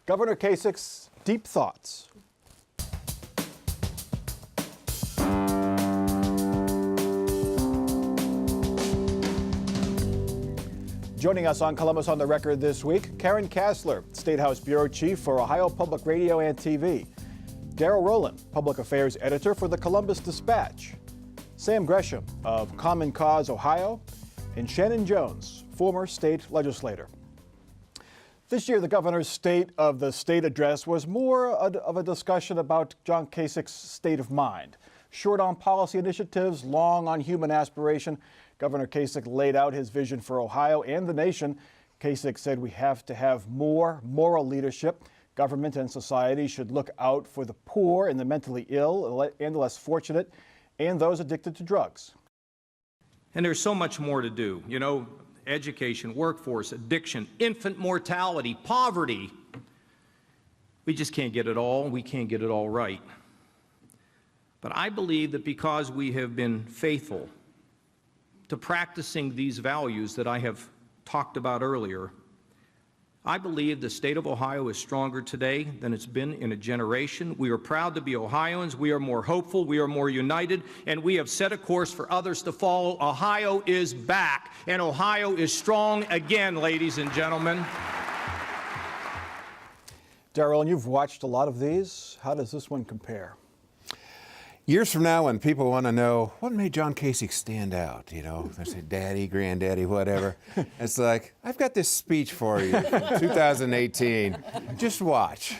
Governor Kasich's deep thoughts. Joining us on Columbus on the Record this week, Karen Kasler, State House Bureau Chief for Ohio Public Radio and TV. Darrell Rowland, Public Affairs Editor for the Columbus Dispatch. Sam Gresham of Common Cause Ohio. And Shannon Jones, former state legislator. This year, the governor's State of the State address was more of a discussion about John Kasich's state of mind. Short on policy initiatives, long on human aspiration, Governor Kasich laid out his vision for Ohio and the nation. Kasich said we have to have more moral leadership. Government and society should look out for the poor and the mentally ill and the less fortunate and those addicted to drugs. And there's so much more to do. You know, education, workforce, addiction, infant mortality, poverty. We just can't get it all. We can't get it all right. But I believe that because we have been faithful to practicing these values that I have talked about earlier, I believe the state of Ohio is stronger today than it's been in a generation. We are proud to be Ohioans. We are more hopeful. We are more united. And we have set a course for others to follow. Ohio is back. And Ohio is strong again, ladies and gentlemen. Darrell, and you've watched a lot of these. How does this one compare? Years from now, when people want to know what made John Kasich stand out, you know, they say daddy, granddaddy, whatever. It's like, I've got this speech for you from 2018. Just watch.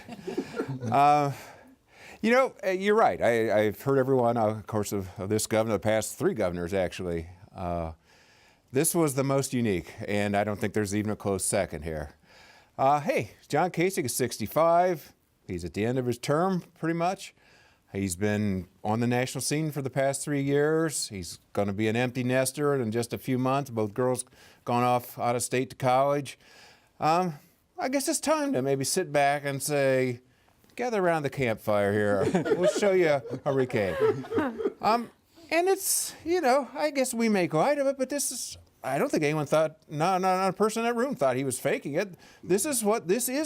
You know, you're right. I've heard everyone, of course, of this governor, the past three governors, actually. This was the most unique, and I don't think there's even a close second here. Hey, John Kasich is 65. He's at the end of his term, pretty much. He's been on the national scene for the past 3 years. He's going to be an empty nester in just a few months. Both girls gone off out of state to college. I guess it's time to maybe sit back and say, gather around the campfire here. We'll show you a hurricane. And it's, you know, I guess we make light of it, but this is, I don't think anyone thought, not a person in that room thought he was faking it. This is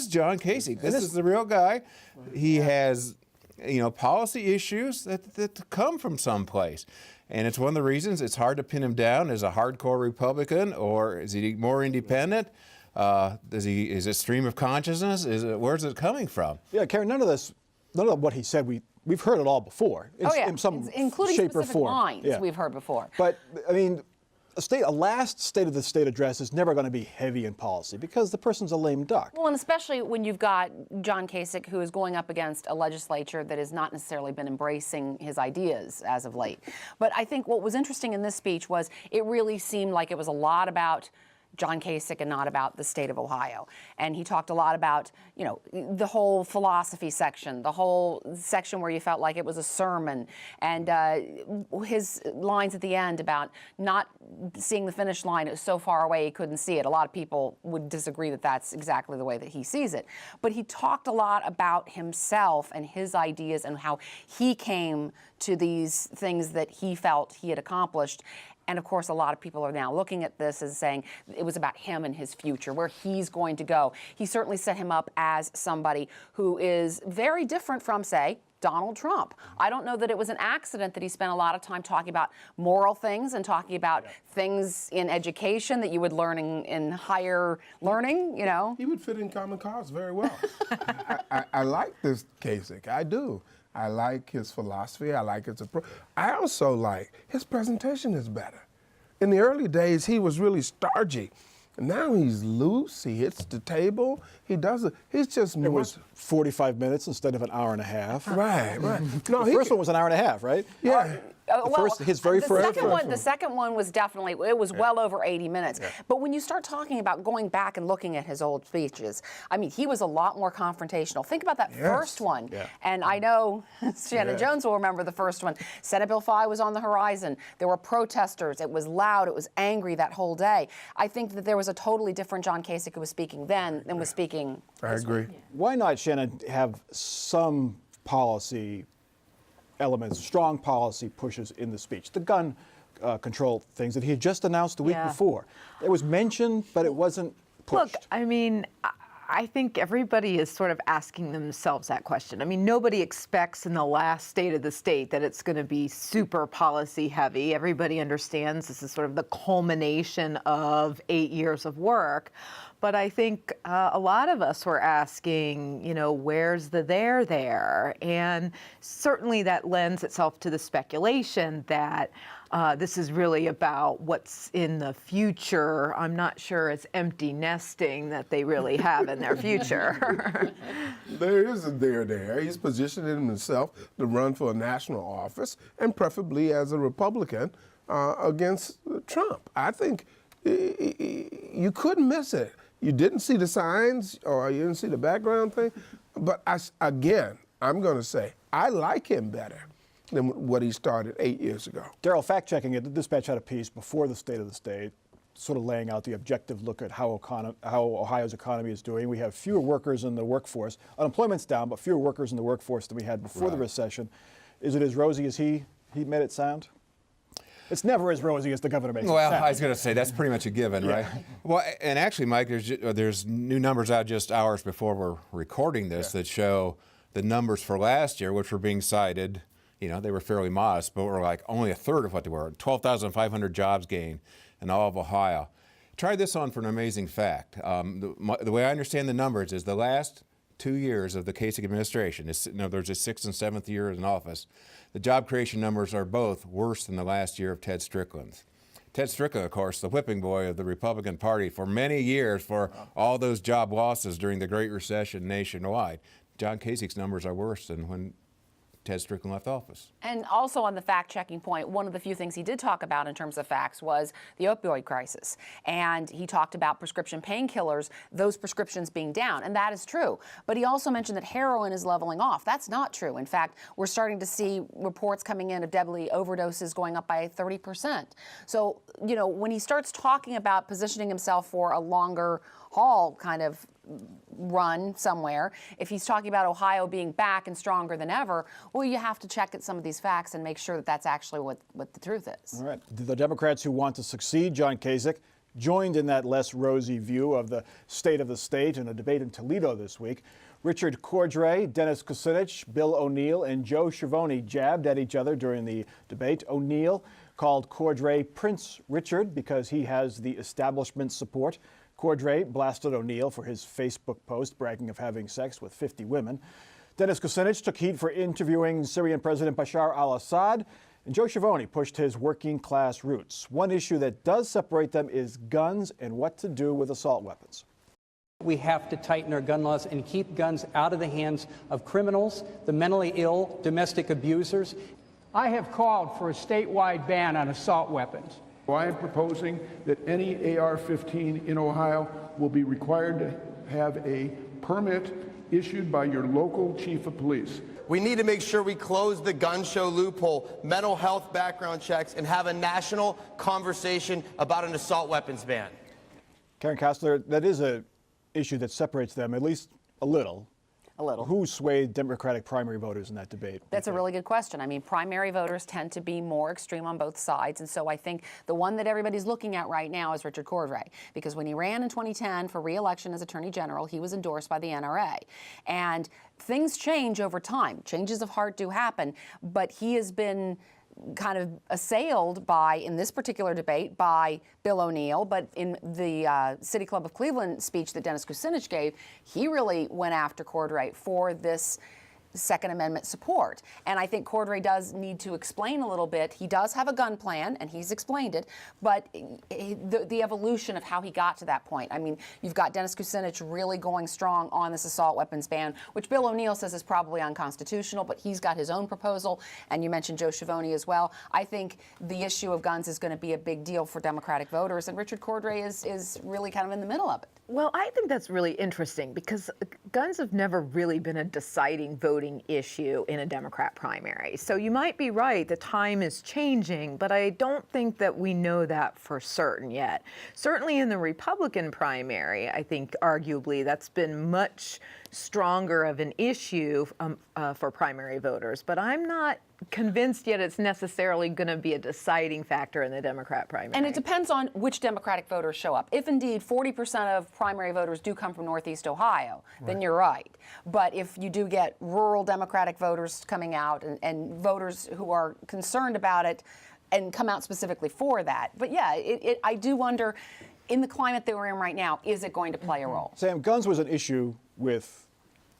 John Kasich. This is the real guy. He has, you know, policy issues that come from someplace. And it's one of the reasons it's hard to pin him down as a hardcore Republican, or is he more independent? Is it stream of consciousness? Where's it coming from? Yeah, Karen, none of what he said, we've heard it all before. In some including shape or specific form. lines we've heard before. But, I mean, a last State of the State address is never going to be heavy in policy because the person's a lame duck. Well, and especially when you've got John Kasich, who is going up against a legislature that has not necessarily been embracing his ideas as of late. But I think what was interesting in this speech was it really seemed like it was a lot about John Kasich and not about the state of Ohio. And he talked a lot about, you know, the whole philosophy section, the whole section where you felt like it was a sermon, and his lines at the end about not seeing the finish line. It was so far away he couldn't see it. A lot of people would disagree that that's exactly the way that he sees it. But he talked a lot about himself and his ideas and how he came to these things that he felt he had accomplished. And of course, a lot of people are now looking at this as saying it was about him and his future, where he's going to go. He certainly set him up as somebody who is very different from, say, Donald Trump. I don't know that it was an accident that he spent a lot of time talking about moral things and talking about things in education that you would learn in higher learning, you know. He would fit in Common Cause very well. I like this Kasich. I do. I like his philosophy. I like his approach. I also like his presentation is better. In the early days, he was really starchy. Now he's loose. He hits the table. He does it. He's just more. It was 45 minutes instead of an hour and a half. Right. No, the first one was an hour and a half, right? Yeah. The second one was definitely, it was well over 80 minutes. Yeah. But when you start talking about going back and looking at his old speeches, I mean, he was a lot more confrontational. Think about that first one. Yeah. And I know Shannon Jones will remember the first one. Senate Bill 5 was on the horizon. There were protesters. It was loud. It was angry that whole day. I think that there was a totally different John Kasich who was speaking then than was speaking I agree. Why not, Shannon, have some policy elements, strong policy pushes in the speech? The gun control things that he had just announced the week before. It was mentioned, but it wasn't pushed. Look, I mean, I think everybody is sort of asking themselves that question. I mean, nobody expects in the last state of the state that it's going to be super policy heavy. Everybody understands this is sort of the culmination of 8 years of work. But I think a lot of us were asking, you know, where's the there? And certainly that lends itself to the speculation that this is really about what's in the future. I'm not sure it's empty nesting that they really have in their future. There is a there. He's positioning himself to run for a national office, and preferably as a Republican against Trump. I think you couldn't miss it. You didn't see the signs or you didn't see the background thing. But again, I'm going to say I like him better than what he started 8 years ago. Daryl, fact-checking it, the Dispatch had a piece before the State of the State, sort of laying out the objective look at how Ohio's economy is doing. We have fewer workers in the workforce. Unemployment's down, but fewer workers in the workforce than we had before the recession. Is it as rosy as he made it sound? It's never as rosy as the governor makes it sound. Well, I was going to say, that's pretty much a given, right? Well, and actually, Mike, there's new numbers out just hours before we're recording this that show the numbers for last year, which were being cited. You know, they were fairly modest, but were like only a third of what they were. 12,500 jobs gained in all of Ohio. Try this on for an amazing fact. The way I understand the numbers is the last 2 years of the Kasich administration, in other words, his 6th and 7th year in office, the job creation numbers are both worse than the last year of Ted Strickland's. Ted Strickland, of course, the whipping boy of the Republican Party for many years for all those job losses during the Great Recession nationwide. John Kasich's numbers are worse than when Ted Strickland left office. And also on the fact-checking point, one of the few things he did talk about in terms of facts was the opioid crisis. And he talked about prescription painkillers, those prescriptions being down, and that is true. But he also mentioned that heroin is leveling off. That's not true. In fact, we're starting to see reports coming in of deadly overdoses going up by 30%. So, you know, when he starts talking about positioning himself for a longer haul kind of run somewhere, if he's talking about Ohio being back and stronger than ever, well, you have to check at some of these facts and make sure that that's actually what the truth is. All right. The Democrats who want to succeed John Kasich joined in that less rosy view of the state of the state in a debate in Toledo this week. Richard Cordray, Dennis Kucinich, Bill O'Neill, and Joe Schiavone jabbed at each other during the debate. O'Neill called Cordray Prince Richard because he has the establishment support. Cordray blasted O'Neill for his Facebook post bragging of having sex with 50 women. Dennis Kucinich took heat for interviewing Syrian President Bashar al-Assad. And Joe Schiavone pushed his working class roots. One issue that does separate them is guns and what to do with assault weapons. We have to tighten our gun laws and keep guns out of the hands of criminals, the mentally ill, domestic abusers. I have called for a statewide ban on assault weapons. I am proposing that any AR-15 in Ohio will be required to have a permit issued by your local chief of police. We need to make sure we close the gun show loophole, mental health background checks, and have a national conversation about an assault weapons ban. Karen Kasler, that is an issue that separates them at least a little. A little. Who swayed Democratic primary voters in that debate? That's a really good question. I mean, primary voters tend to be more extreme on both sides. And so I think the one that everybody's looking at right now is Richard Cordray. Because when he ran in 2010 for re-election as Attorney General, he was endorsed by the NRA. And things change over time. Changes of heart do happen. But he has been kind of assailed by, in this particular debate, by Bill O'Neill, but in the City Club of Cleveland speech that Dennis Kucinich gave, he really went after Cordray for this Second Amendment support. And I think Cordray does need to explain a little bit. He does have a gun plan, and he's explained it, but the evolution of how he got to that point. I mean, you've got Dennis Kucinich really going strong on this assault weapons ban, which Bill O'Neill says is probably unconstitutional, but he's got his own proposal, and you mentioned Joe Schiavone as well. I think the issue of guns is going to be a big deal for Democratic voters, and Richard Cordray is really kind of in the middle of it. Well, I think that's really interesting because guns have never really been a deciding voting issue in a Democrat primary. So you might be right, the time is changing, but I don't think that we know that for certain yet. Certainly in the Republican primary, I think arguably that's been much stronger of an issue for primary voters. But I'm not convinced yet it's necessarily going to be a deciding factor in the Democrat primary. And it depends on which Democratic voters show up. If indeed 40% of primary voters do come from Northeast Ohio, then you're right. But if you do get rural Democratic voters coming out and voters who are concerned about it and come out specifically for that. But yeah, I do wonder, in the climate that we're in right now, is it going to play a role? Sam, guns was an issue with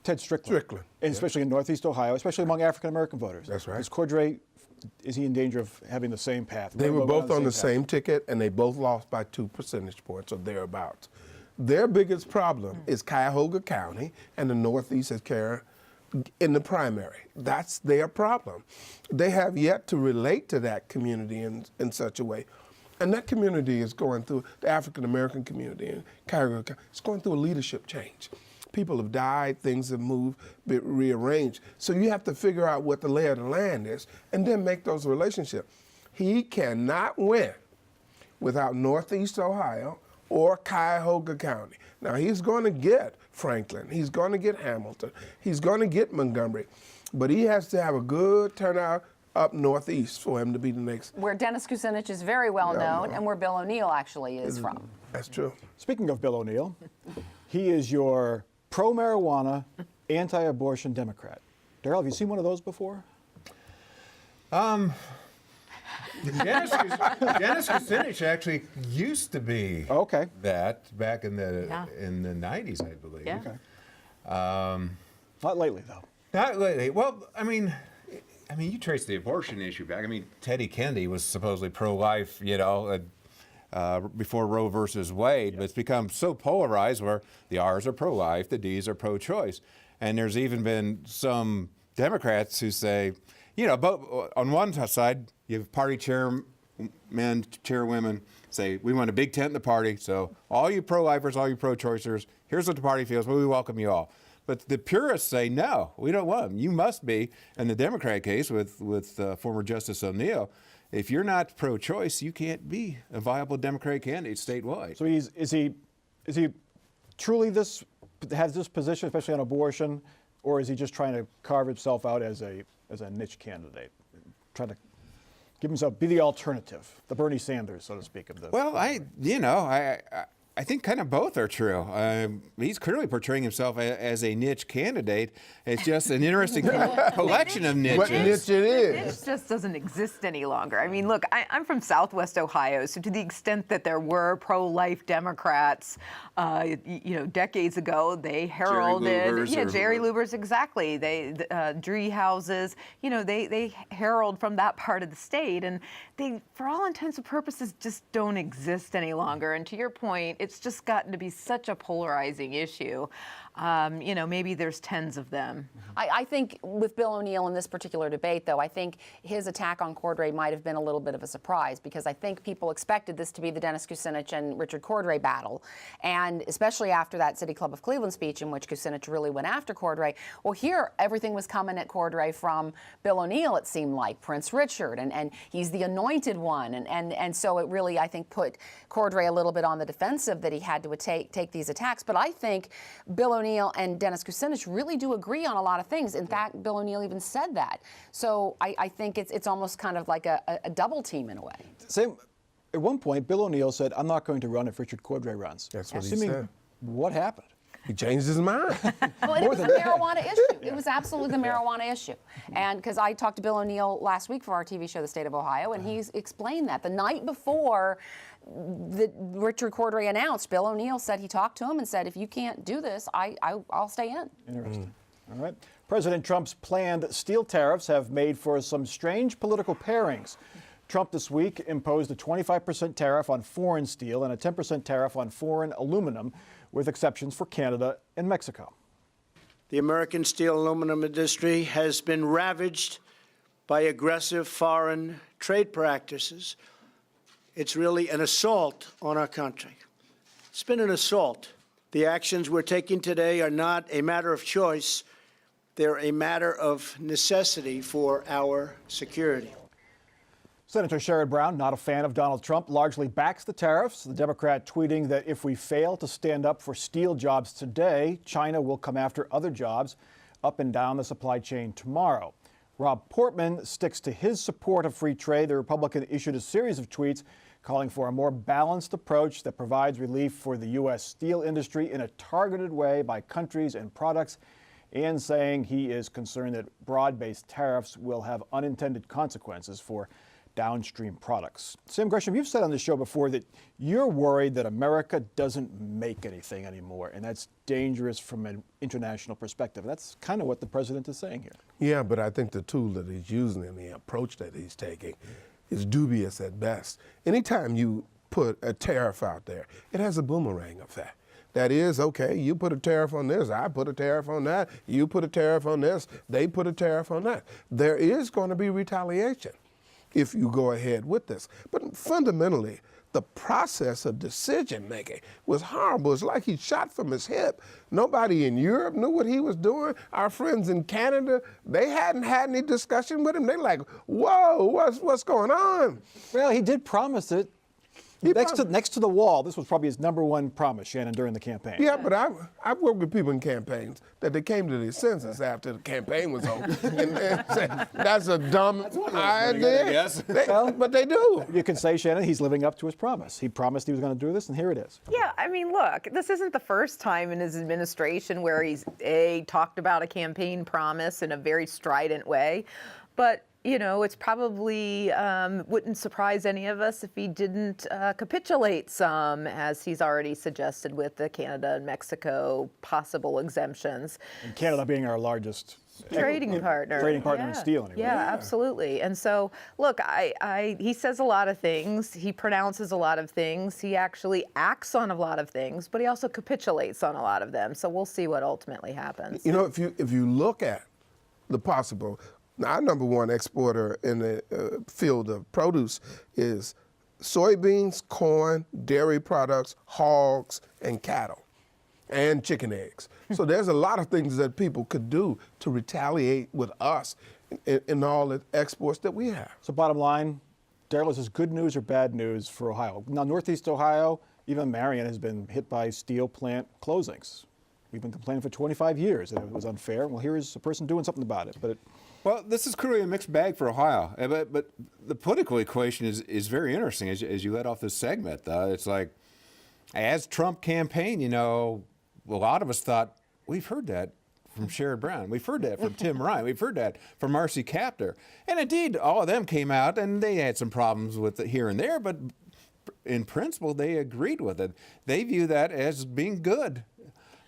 Ted Strickland. And especially in Northeast Ohio, especially among African-American voters. That's right. Is Cordray, is he in danger of having the same path? They were both on the same ticket, and they both lost by 2 percentage points or thereabouts. Their biggest problem is Cuyahoga County and the Northeast of Carolina in the primary. That's their problem. They have yet to relate to that community in such a way. And that community is going through, the African-American community in Cuyahoga County, it's going through a leadership change. People have died, things have moved, been rearranged. So you have to figure out what the lay of the land is and then make those relationships. He cannot win without Northeast Ohio or Cuyahoga County. Now, he's going to get Franklin. He's going to get Hamilton. He's going to get Montgomery. But he has to have a good turnout up Northeast for him to be the next. Where Dennis Kucinich is very well known and where Bill O'Neill actually is from. That's true. Speaking of Bill O'Neill, he is your pro-marijuana, anti-abortion Democrat. Darrell, have you seen one of those before? Dennis Kucinich actually used to be that back in the 90s, I believe. Yeah. Not lately, though. Not lately. Well, I mean, you trace the abortion issue back. I mean, Teddy Kennedy was supposedly pro-life, before Roe versus Wade, but it's become so polarized where the R's are pro-life, the D's are pro-choice. And there's even been some Democrats who say, on one side, you have party chairmen, chairwomen say, we want a big tent in the party, so all you pro-lifers, all you pro-choicers, here's what the party feels, we welcome you all. But the purists say, no, we don't want them. You must be, in the Democrat case with former Justice O'Neill, if you're not pro-choice, you can't be a viable Democratic candidate statewide. So is he truly has this position, especially on abortion, or is he just trying to carve himself out as a niche candidate, trying to give himself, be the alternative, the Bernie Sanders, so to speak, of the? Well, I think kind of both are true. He's clearly portraying himself as a niche candidate. It's just an interesting collection of niches. What niche it is. It just doesn't exist any longer. I mean, look, I'm from Southwest Ohio, so to the extent that there were pro-life Democrats, decades ago, they heralded Jerry Lubbers, exactly. Driehaus's, they herald from that part of the state, and they, for all intents and purposes, just don't exist any longer. And to your point, it's just gotten to be such a polarizing issue. Maybe there's tens of them. I think with Bill O'Neill in this particular debate, though, I think his attack on Cordray might have been a little bit of a surprise because I think people expected this to be the Dennis Kucinich and Richard Cordray battle. And especially after that City Club of Cleveland speech in which Kucinich really went after Cordray. Well, here, everything was coming at Cordray from Bill O'Neill, it seemed like, Prince Richard, and he's the anointed one. And so it really, I think, put Cordray a little bit on the defensive that he had to take these attacks. But I think Bill O'Neill and Dennis Kucinich really do agree on a lot of things. In fact, Bill O'Neill even said that. So I think it's almost kind of like a double team in a way. Same. At one point, Bill O'Neill said, I'm not going to run if Richard Cordray runs. That's what he said. What happened? He changed his mind. Well, it was the marijuana issue. It was absolutely the marijuana issue. And because I talked to Bill O'Neill last week for our TV show, The State of Ohio, and he's explained that. The night before Richard Cordray announced, Bill O'Neill said he talked to him and said, if you can't do this, I'll stay in. Interesting. All right. President Trump's planned steel tariffs have made for some strange political pairings. Trump this week imposed a 25% tariff on foreign steel and a 10% tariff on foreign aluminum, with exceptions for Canada and Mexico. The American steel and aluminum industry has been ravaged by aggressive foreign trade practices. It's really an assault on our country. It's been an assault. The actions we're taking today are not a matter of choice. They're a matter of necessity for our security. Senator Sherrod Brown, not a fan of Donald Trump, largely backs the tariffs. The Democrat tweeting that if we fail to stand up for steel jobs today, China will come after other jobs up and down the supply chain tomorrow. Rob Portman sticks to his support of free trade. The Republican issued a series of tweets calling for a more balanced approach that provides relief for the U.S. steel industry in a targeted way by countries and products, and saying he is concerned that broad-based tariffs will have unintended consequences for downstream products. Sam Gresham, you've said on this show before that you're worried that America doesn't make anything anymore, and that's dangerous from an international perspective. That's kind of what the president is saying here. Yeah, but I think the tool that he's using and the approach that he's taking is dubious at best. Anytime you put a tariff out there, it has a boomerang effect. That is, okay, you put a tariff on this, I put a tariff on that, you put a tariff on this, they put a tariff on that. There is going to be retaliation if you go ahead with this. But fundamentally, the process of decision making was horrible. It's like he shot from his hip. Nobody in Europe knew what he was doing. Our friends in Canada, they hadn't had any discussion with him. They're like, whoa, what's going on? Well, he did promise it. Next to the wall, this was probably his #1 promise, Shannon, during the campaign. Yeah, but I've worked with people in campaigns that they came to their senses after the campaign was over and said, that's a dumb idea. Yes. But they do. You can say, Shannon, he's living up to his promise. He promised he was going to do this, and here it is. Yeah, I mean, look, this isn't the first time in his administration where he's talked about a campaign promise in a very strident way, but you know, it's probably wouldn't surprise any of us if he didn't capitulate some, as he's already suggested with the Canada and Mexico possible exemptions. And Canada being our largest trading partner. Trading partner in steel, anyway. Yeah, absolutely. And so, look, he says a lot of things. He pronounces a lot of things. He actually acts on a lot of things, but he also capitulates on a lot of them. So we'll see what ultimately happens. You know, if you look at the possible. Now, our #1 exporter in the field of produce is soybeans, corn, dairy products, hogs, and cattle, and chicken eggs. So there's a lot of things that people could do to retaliate with us in all the exports that we have. So bottom line, Daryl, is this good news or bad news for Ohio? Now, Northeast Ohio, even Marion, has been hit by steel plant closings. We've been complaining for 25 years that it was unfair. Well, here is a person doing something about it. Well, this is clearly a mixed bag for Ohio, but the political equation is very interesting as you let off this segment. It's like, as Trump campaigned, you know, a lot of us thought, we've heard that from Sherrod Brown, we've heard that from Tim Ryan, we've heard that from Marcy Kaptur. And indeed, all of them came out and they had some problems with it here and there, but in principle, they agreed with it. They view that as being good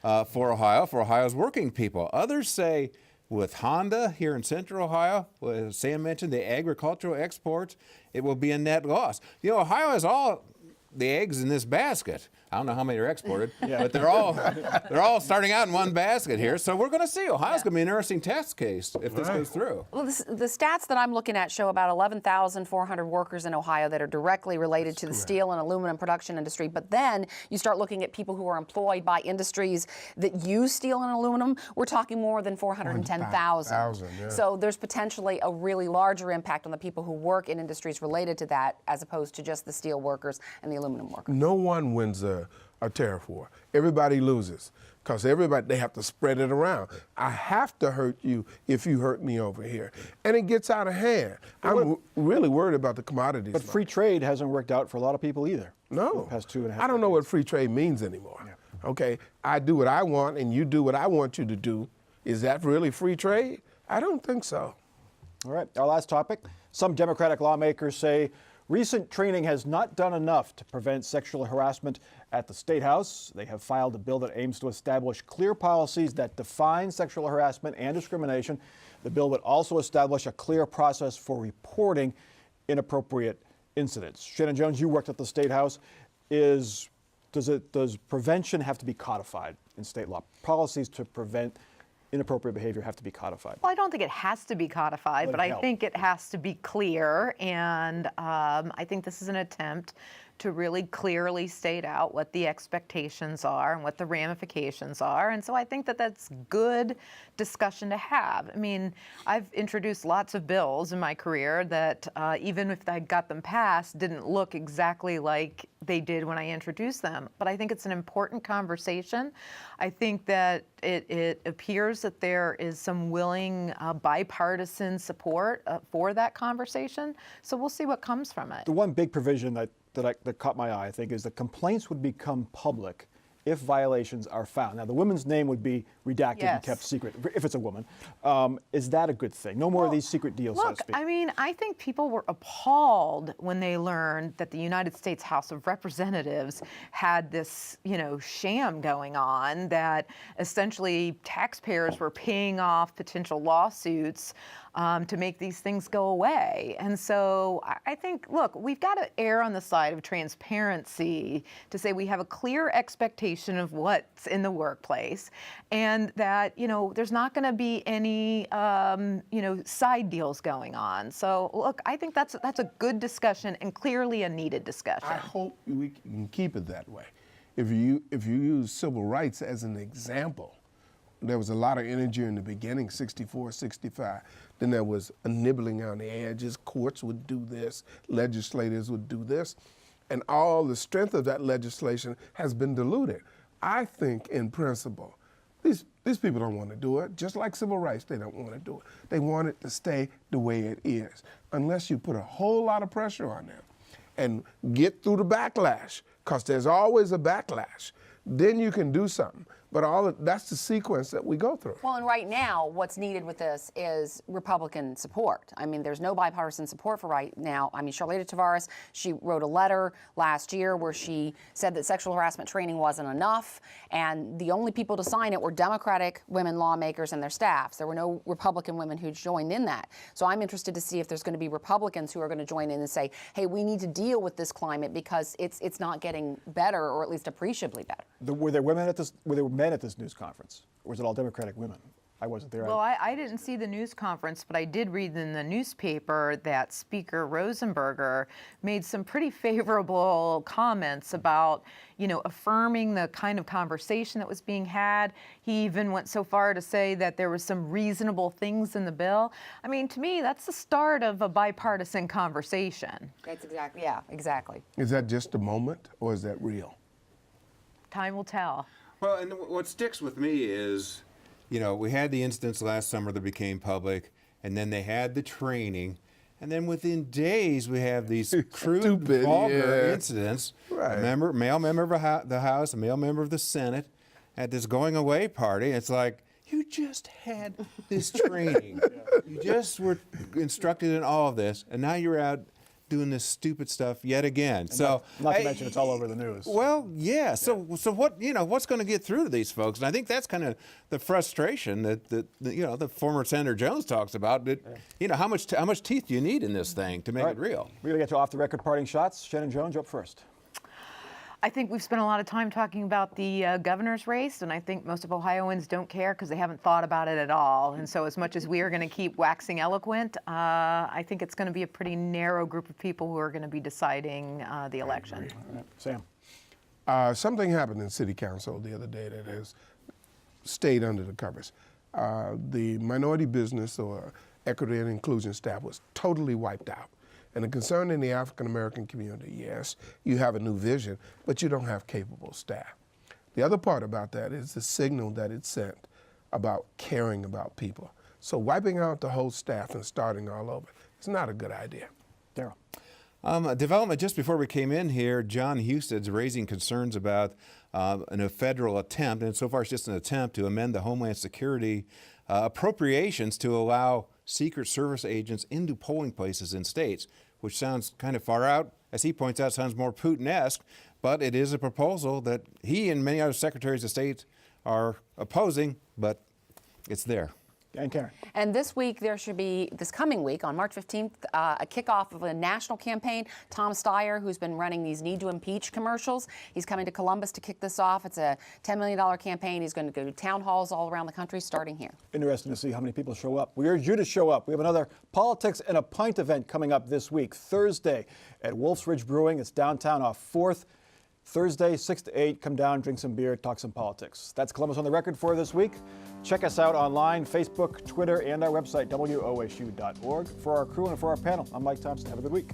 for Ohio, for Ohio's working people. Others say, with Honda here in Central Ohio, as Sam mentioned, the agricultural exports, it will be a net loss. You know, Ohio has all the eggs in this basket. I don't know how many are exported, but they're all starting out in one basket here. So we're going to see. Ohio's going to be an interesting test case if this goes through. Well, the stats that I'm looking at show about 11,400 workers in Ohio that are directly related to the steel and aluminum production industry. But then you start looking at people who are employed by industries that use steel and aluminum. We're talking more than 410,000. Yeah. So there's potentially a really larger impact on the people who work in industries related to that, as opposed to just the steel workers and the aluminum workers. No one wins a tariff war. Everybody loses because they have to spread it around. I have to hurt you if you hurt me over here. And it gets out of hand. I'm really worried about the commodities. But free trade hasn't worked out for a lot of people either. No. The past 2.5 I don't know what free trade means anymore. Yeah. Okay, I do what I want and you do what I want you to do. Is that really free trade? I don't think so. All right, our last topic. Some Democratic lawmakers say recent training has not done enough to prevent sexual harassment at the State House. They have filed a bill that aims to establish clear policies that define sexual harassment and discrimination. The bill would also establish a clear process for reporting inappropriate incidents. Shannon Jones, you worked at the State House. Does prevention have to be codified in state law? Policies to prevent inappropriate behavior have to be codified? Well, I don't think it has to be codified, but I think it has to be clear. And I think this is an attempt to really clearly state out what the expectations are and what the ramifications are. And so I think that that's good discussion to have. I mean, I've introduced lots of bills in my career that even if I got them passed, didn't look exactly like they did when I introduced them. But I think it's an important conversation. I think that it appears that there is some willing bipartisan support for that conversation. So we'll see what comes from it. The one big provision that caught my eye, I think, is that complaints would become public if violations are found. Now, the woman's name would be redacted and kept secret, if it's a woman. Is that a good thing? No more of these secret deals, so to speak. I mean, I think people were appalled when they learned that the United States House of Representatives had this, sham going on, that essentially taxpayers were paying off potential lawsuits to make these things go away. And so I think, look, we've got to err on the side of transparency to say we have a clear expectation of what's in the workplace, and that, there's not going to be any, side deals going on. So, look, I think that's a good discussion and clearly a needed discussion. I hope we can keep it that way. If you use civil rights as an example, there was a lot of energy in the beginning, 64, 65. Then there was a nibbling on the edges. Courts would do this, legislators would do this, and all the strength of that legislation has been diluted. I think, in principle, these people don't want to do it. Just like civil rights, they don't want to do it. They want it to stay the way it is, unless you put a whole lot of pressure on them and get through the backlash, because there's always a backlash. Then you can do something. But that's the sequence that we go through. Well, and right now, what's needed with this is Republican support. I mean, there's no bipartisan support for right now. I mean, Charleta Tavares, she wrote a letter last year where she said that sexual harassment training wasn't enough, and the only people to sign it were Democratic women lawmakers and their staffs. There were no Republican women who joined in that. So I'm interested to see if there's going to be Republicans who are going to join in and say, hey, we need to deal with this climate because it's not getting better, or at least appreciably better. Were there women at this? Were there men at this news conference, or was it all Democratic women? I wasn't there. Well, I didn't see the news conference, but I did read in the newspaper that Speaker Rosenberger made some pretty favorable comments about, affirming the kind of conversation that was being had. He even went so far to say that there were some reasonable things in the bill. I mean, to me, that's the start of a bipartisan conversation. That's exactly. Is that just a moment, or is that real? Time will tell. Well, and what sticks with me is, we had the incidents last summer that became public, and then they had the training, and then within days we have these crude, vulgar incidents. Right. A male member of the House, a male member of the Senate, at this going away party. It's like, you just had this training. You just were instructed in all of this, and now you're out doing this stupid stuff yet again. And so not to mention it's all over the news. Well, yeah. So what what's going to get through to these folks? And I think that's kind of the frustration that the former Senator Jones talks about. That how much teeth do you need in this thing to make it real? We're going to get to off the record parting shots. Shannon Jones, you're up first. I think we've spent a lot of time talking about the governor's race, and I think most of Ohioans don't care because they haven't thought about it at all. And so as much as we are going to keep waxing eloquent, I think it's going to be a pretty narrow group of people who are going to be deciding the election. Sam. Something happened in City Council the other day that has stayed under the covers. The minority business or equity and inclusion staff was totally wiped out. And the concern in the African-American community, yes, you have a new vision, but you don't have capable staff. The other part about that is the signal that it sent about caring about people. So wiping out the whole staff and starting all over, it's not a good idea. Daryl. A development just before we came in here, John Husted's raising concerns about a federal attempt, and so far it's just an attempt to amend the Homeland Security appropriations to allow Secret Service agents into polling places in states, which sounds kind of far out. As he points out, sounds more Putin-esque, but it is a proposal that he and many other secretaries of state are opposing, but it's there. And Karen. And this week, there should be, this coming week, on March 15th, a kickoff of a national campaign. Tom Steyer, who's been running these Need to Impeach commercials, he's coming to Columbus to kick this off. It's a $10 million campaign. He's going to go to town halls all around the country, starting here. Interesting to see how many people show up. We urge you to show up. We have another Politics and a Pint event coming up this week, Thursday at Wolf's Ridge Brewing. It's downtown off 4th. Thursday, 6 to 8. Come down, drink some beer, talk some politics. That's Columbus on the Record for this week. Check us out online, Facebook, Twitter, and our website, WOSU.org. For our crew and for our panel, I'm Mike Thompson. Have a good week.